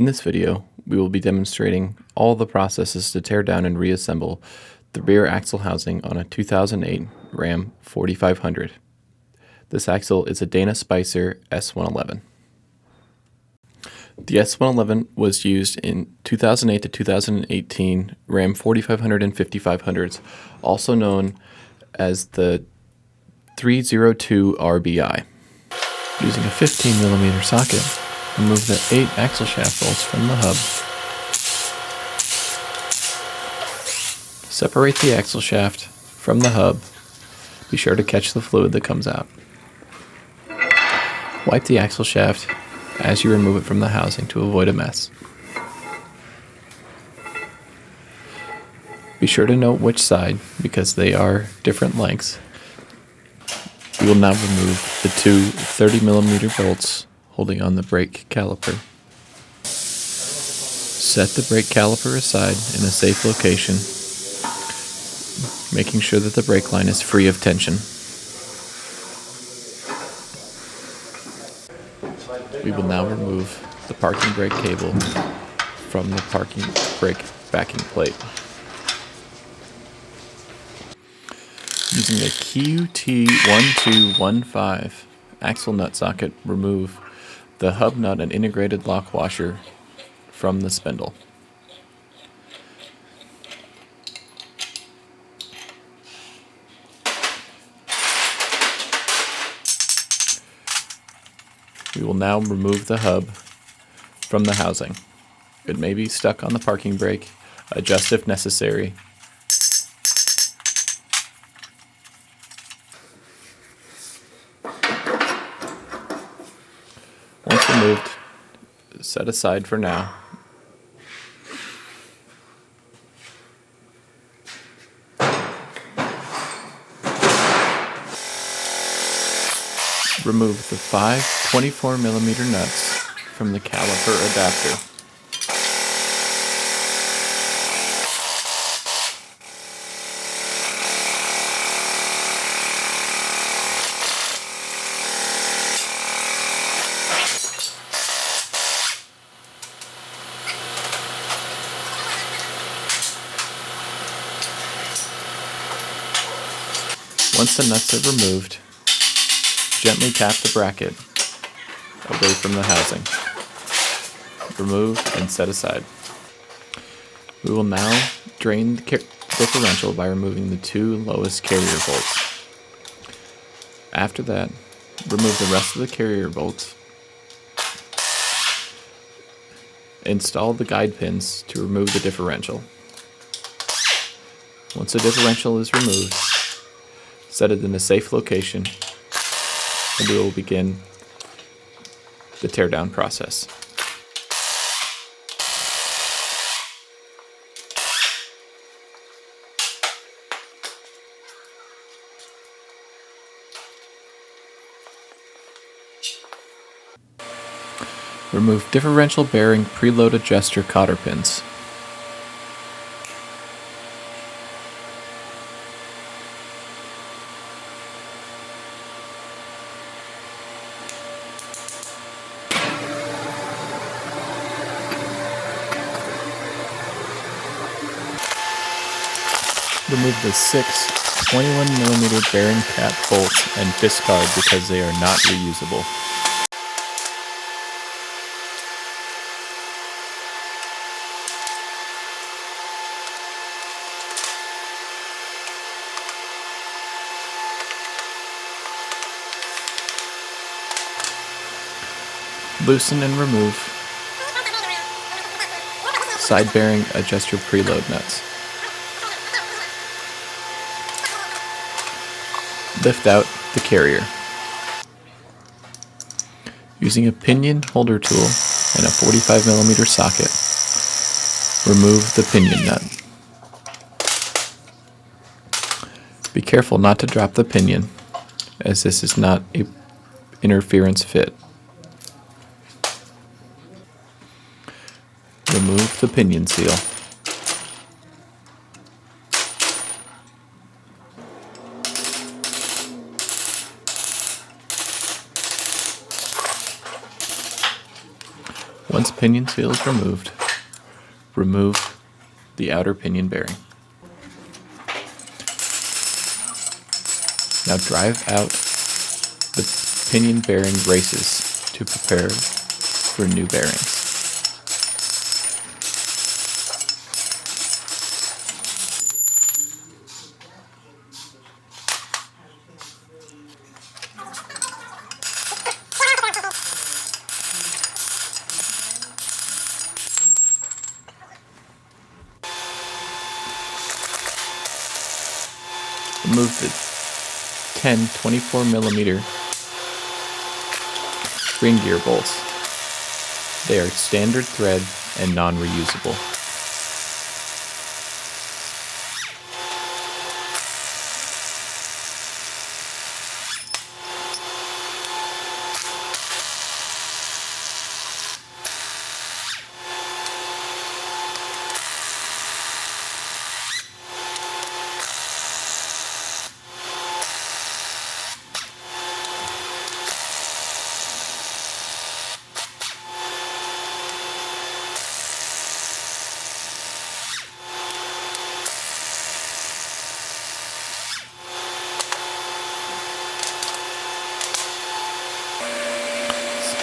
In this video, we will be demonstrating all the processes to tear down and reassemble the rear axle housing on a 2008 Ram 4500. This axle is a Dana Spice S111. The S111 was used in 2008 to 2018 Ram 4500 and 5500s, also known as the 302 RBI. Using a 15mm socket, remove the 8 axle shaft bolts from the hub. Separate the axle shaft from the hub. Be sure to catch the fluid that comes out. Wipe the axle shaft as you remove it from the housing to avoid a mess. Be sure to note which side because they are different lengths. We will now remove the two 30mm bolts holding on the brake caliper. Set the brake caliper aside in a safe location, making sure that the brake line is free of tension. We will now remove the parking brake cable from the parking brake backing plate. Using a QT1215 axle nut socket, remove the hub nut and integrated lock washer from the spindle. We will now remove the hub from the housing. It may be stuck on the parking brake. Adjust if necessary. Once removed, set aside for now. Remove the 5 24mm nuts from the caliper adapter. Once the nuts are removed, gently tap the bracket away from the housing. Remove and set aside. We will now drain the differential by removing the 2 lowest carrier bolts. After that, remove the rest of the carrier bolts. Install the guide pins to remove the differential. Once the differential is removed, set it in a safe location, and we will begin the teardown process. Remove differential bearing preload adjuster cotter pins. Remove the 6 21mm bearing cap bolts and discard because they are not reusable. Loosen and remove side bearing adjuster preload nuts. Lift out the carrier. Using a pinion holder tool and a 45mm socket, remove the pinion nut. Be careful not to drop the pinion, as this is not an interference fit. Remove the pinion seal. Once pinion seal is removed, remove the outer pinion bearing. Now drive out the pinion bearing braces to prepare for new bearings. Remove the 10 24mm ring gear bolts. They are standard thread and non-reusable.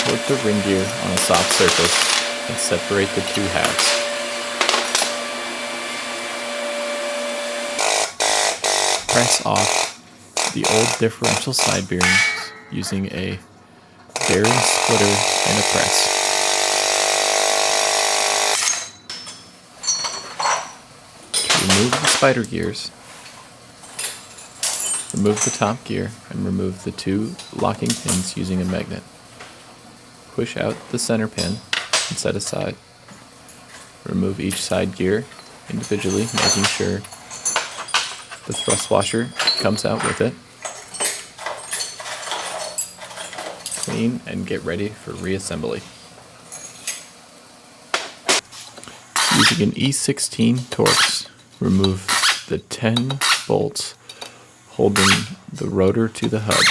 Put the ring gear on a soft surface and separate the two halves. Press off the old differential side bearings using a bearing splitter and a press. To remove the spider gears, remove the top gear and remove the two locking pins using a magnet. Push out the center pin and set aside. Remove each side gear individually, making sure the thrust washer comes out with it. Clean and get ready for reassembly. Using an E16 Torx, remove the 10 bolts holding the rotor to the hub.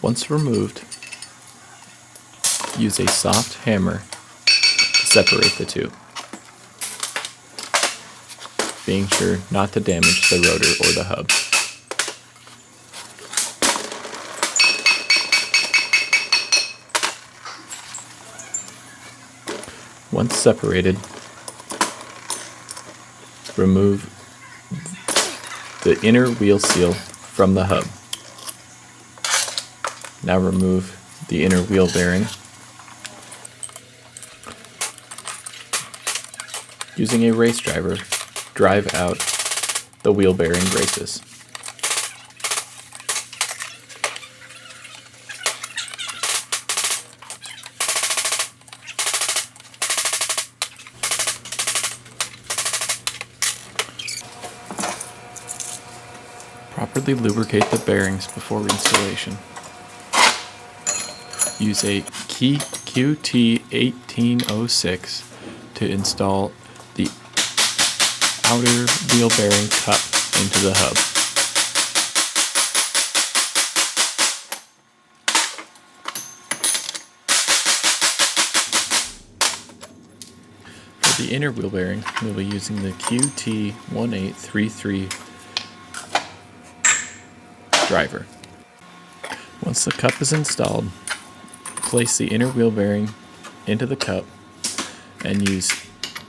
Once removed, use a soft hammer to separate the two, being sure not to damage the rotor or the hub. Once separated, remove the inner wheel seal from the hub. Now remove the inner wheel bearing. Using a race driver, drive out the wheel bearing braces. Properly lubricate the bearings before installation. Use a key QT1806 to install the outer wheel bearing cup into the hub. For the inner wheel bearing, we'll be using the QT1833 driver. Once the cup is installed, place the inner wheel bearing into the cup and use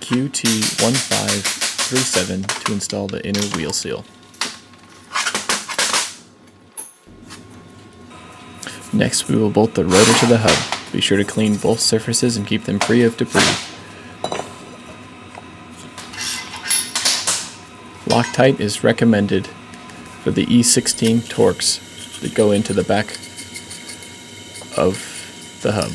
QT1537 to install the inner wheel seal. Next, we will bolt the rotor to the hub. Be sure to clean both surfaces and keep them free of debris. Loctite is recommended for the E16 Torx that go into the back of the hub.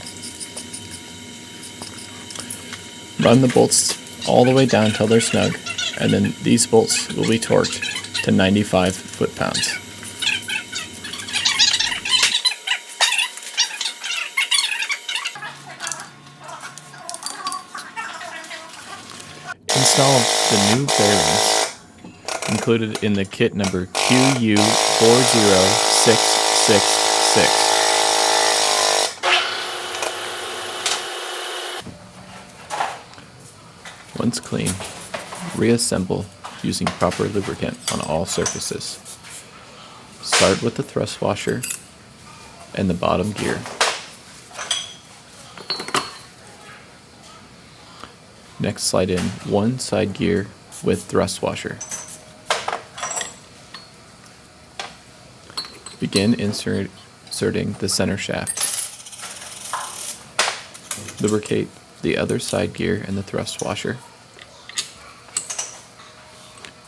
Run the bolts all the way down until they're snug, and then these bolts will be torqued to 95 foot-pounds. Install the new bearings included in the kit number QU406 666. Once clean, reassemble using proper lubricant on all surfaces. Start with the thrust washer and the bottom gear. Next, slide in one side gear with thrust washer. Begin inserting the center shaft. Lubricate the other side gear and the thrust washer.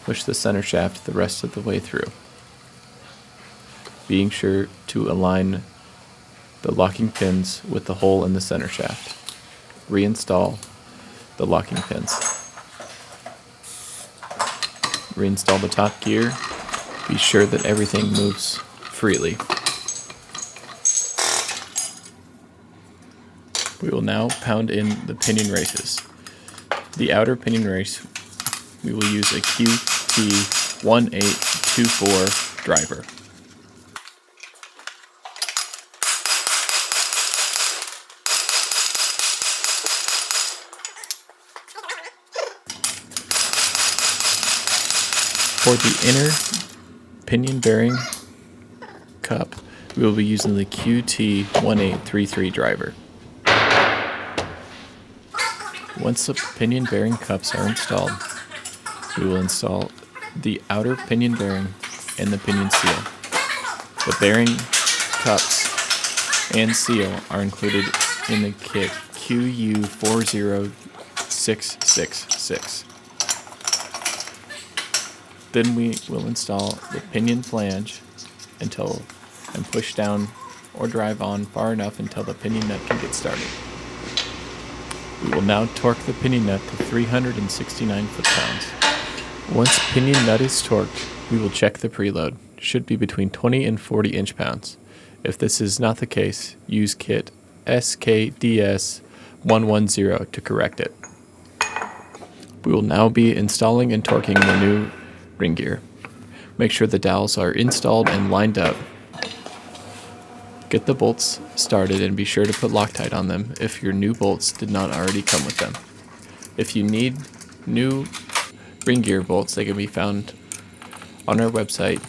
Push the center shaft the rest of the way through, being sure to align the locking pins with the hole in the center shaft. Reinstall the locking pins. Reinstall the top gear. Be sure that everything moves freely. We will now pound in the pinion races. The outer pinion race, we will use a QT1824 driver. For the inner pinion bearing cup, we will be using the QT1833 driver. Once the pinion bearing cups are installed, we will install the outer pinion bearing and the pinion seal. The bearing cups and seal are included in the kit QU40666. Then we will install the pinion flange and push down or drive on far enough until the pinion nut can get started. We will now torque the pinion nut to 369 foot-pounds. Once pinion nut is torqued, we will check the preload. It should be between 20 and 40 inch-pounds. If this is not the case, use kit SKDS110 to correct it. We will now be installing and torquing the new ring gear. Make sure the dowels are installed and lined up. Get the bolts started and be sure to put Loctite on them if your new bolts did not already come with them. If you need new ring gear bolts, they can be found on our website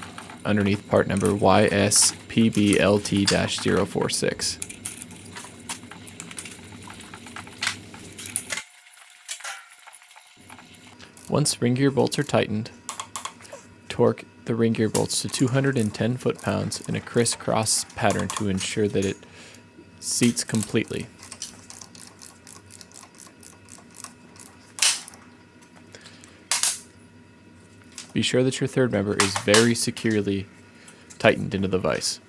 underneath part number YSPBLT-046. Once ring gear bolts are tightened, torque the ring gear bolts to 210 foot-pounds in a crisscross pattern to ensure that it seats completely. Be sure that your third member is very securely tightened into the vise.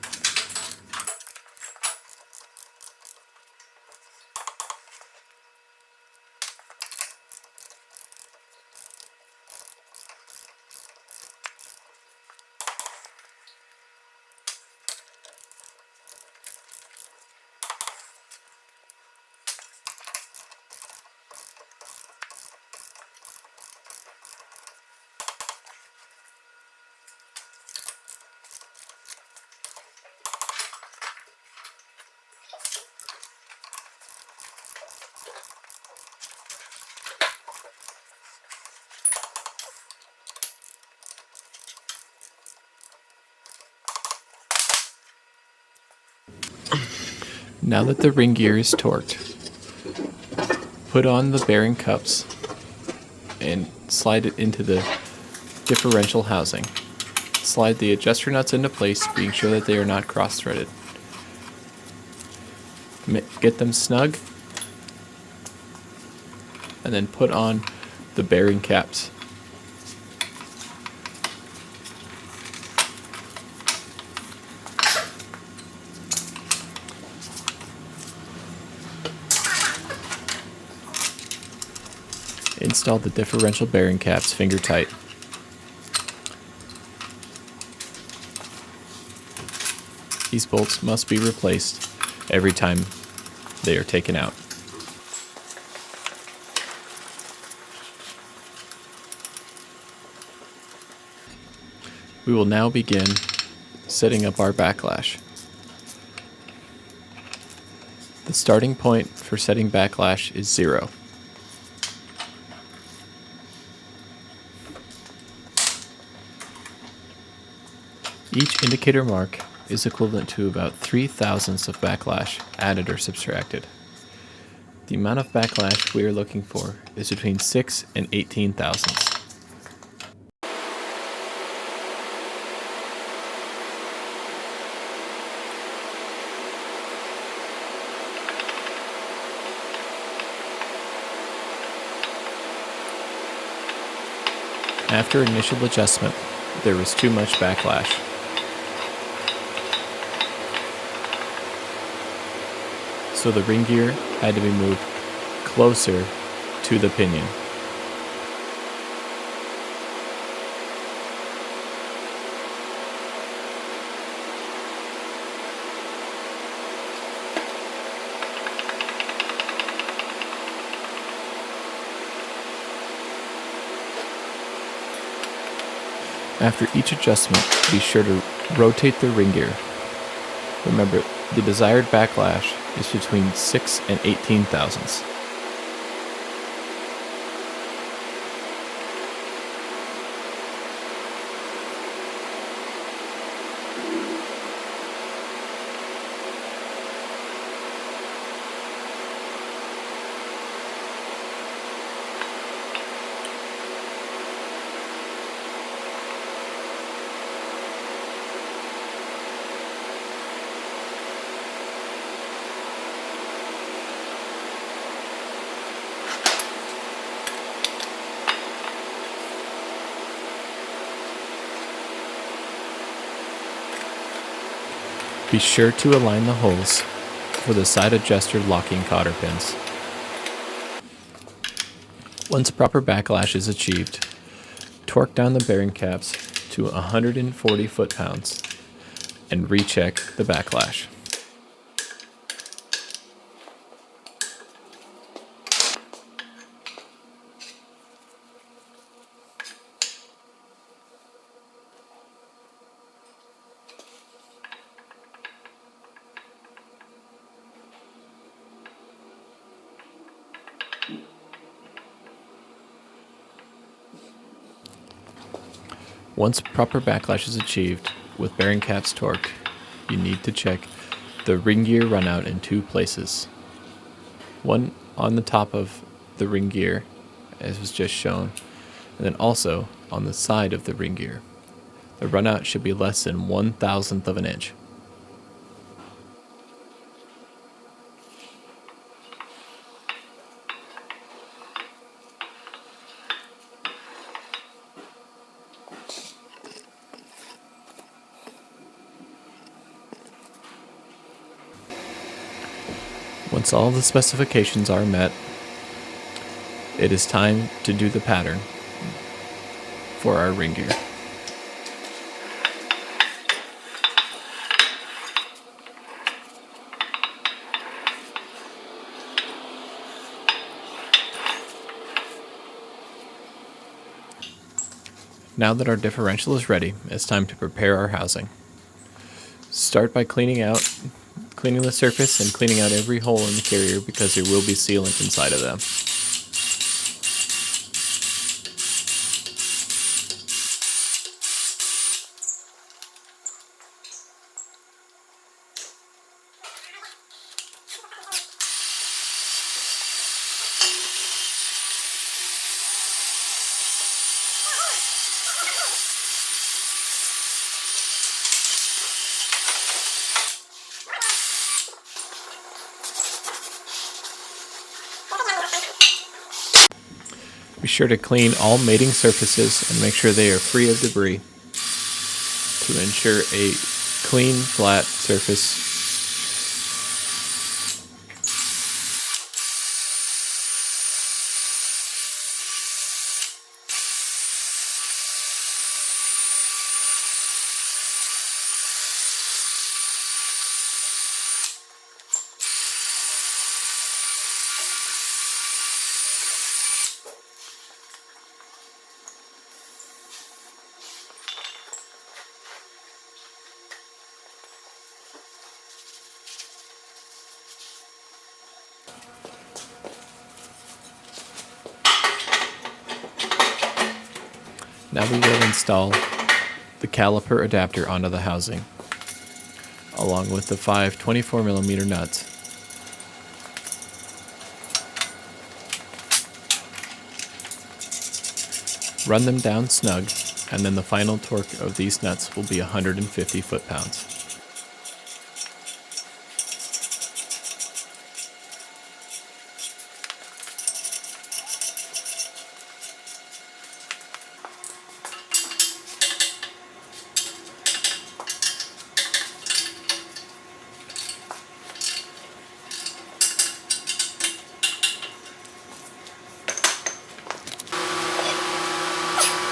Now that the ring gear is torqued, put on the bearing cups and slide it into the differential housing. Slide the adjuster nuts into place, being sure that they are not cross-threaded. Get them snug, and then put on the bearing caps. Install the differential bearing caps finger tight. These bolts must be replaced every time they are taken out. We will now begin setting up our backlash. starting point for setting backlash is 0. Each indicator mark is equivalent to about 3/1000ths of backlash added or subtracted. The amount of backlash we are looking for is between 6 and 18 thousandths. After initial adjustment, there was too much backlash. So the ring gear had to be moved closer to the pinion. After each adjustment, be sure to rotate the ring gear. Remember, the desired backlash is between 6 and 18 thousandths. Be sure to align the holes for the side adjuster locking cotter pins. Once proper backlash is achieved, torque down the bearing caps to 140 foot-pounds and recheck the backlash. Once proper backlash is achieved with bearing caps torqued, you need to check the ring gear runout in 2 places. One on the top of the ring gear, as was just shown, and then also on the side of the ring gear. The runout should be less than 1/1000th of an inch. Once all the specifications are met, it is time to do the pattern for our ring gear. Now that our differential is ready, it's time to prepare our housing. Start by cleaning the surface and cleaning out every hole in the carrier because there will be sealant inside of them. Be sure to clean all mating surfaces and make sure they are free of debris to ensure a clean, flat surface. Now we will install the caliper adapter onto the housing, along with the 5 24mm nuts. Run them down snug, and then the final torque of these nuts will be 150 foot-pounds.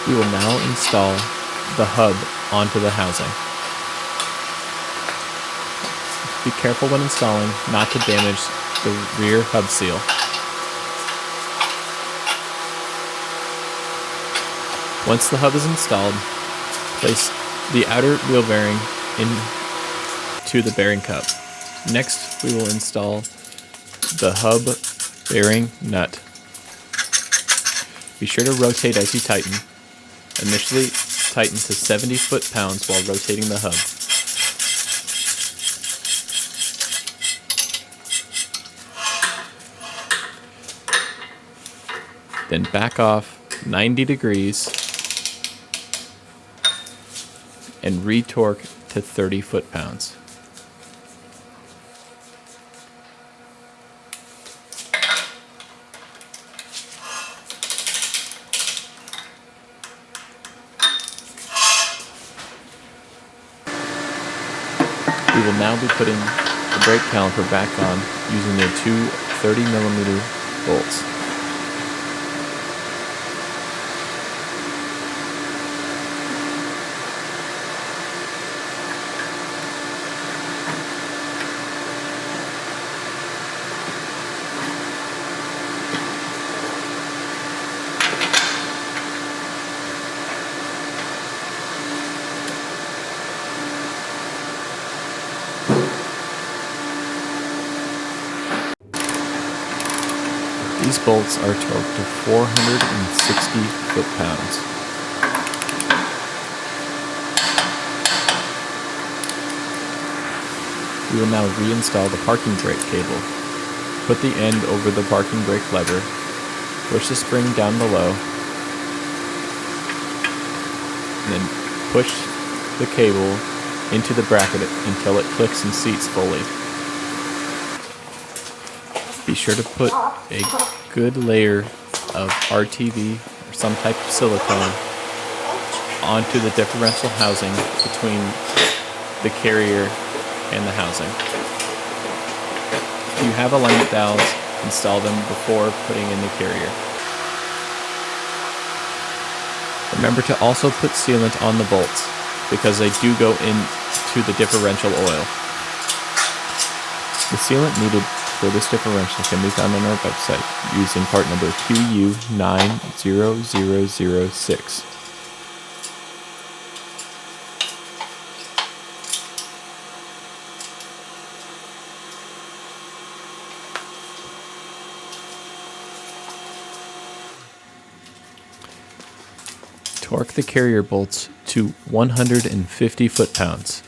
We will now install the hub onto the housing. Be careful when installing not to damage the rear hub seal. Once the hub is installed, place the outer wheel bearing into the bearing cup. Next, we will install the hub bearing nut. Be sure to rotate as you tighten. Initially, tighten to 70 foot-pounds while rotating the hub. Then back off 90 degrees and re-torque to 30 foot-pounds. We will now be putting the brake caliper back on using the two 30mm bolts. These bolts are torqued to 460 foot-pounds. We will now reinstall the parking brake cable. Put the end over the parking brake lever, push the spring down below, and then push the cable into the bracket until it clicks and seats fully. Be sure to put a good layer of RTV or some type of silicone onto the differential housing between the carrier and the housing. If you have alignment valves, install them before putting in the carrier. Remember to also put sealant on the bolts because they do go into the differential oil. The sealant needed for this differential can be found on our website using part number QU90006. Torque the carrier bolts to 150 foot-pounds.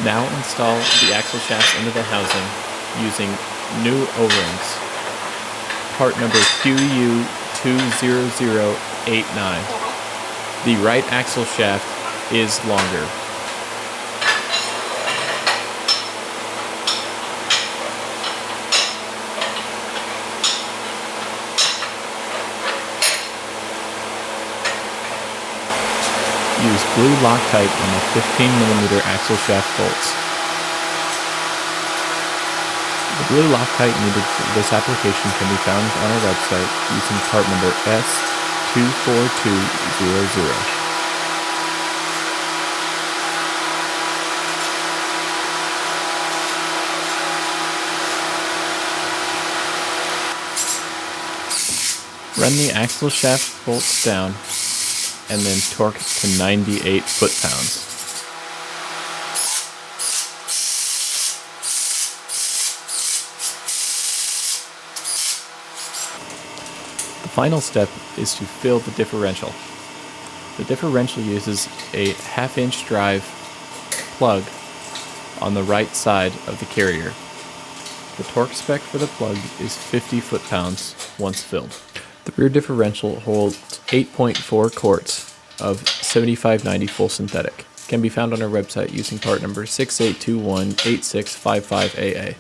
Now install the axle shafts into the housing using new O-rings. Part number QU20089. The right axle shaft is longer. Use blue Loctite on the 15mm axle shaft bolts. The blue Loctite needed for this application can be found on our website using part number 24200. Run the axle shaft bolts down and then torque to 98 foot-pounds. The final step is to fill the differential. The differential uses a 1/2-inch drive plug on the right side of the carrier. The torque spec for the plug is 50 foot-pounds once filled. The rear differential holds 8.4 quarts of 7590 full synthetic. Can be found on our website using part number 68218655AA.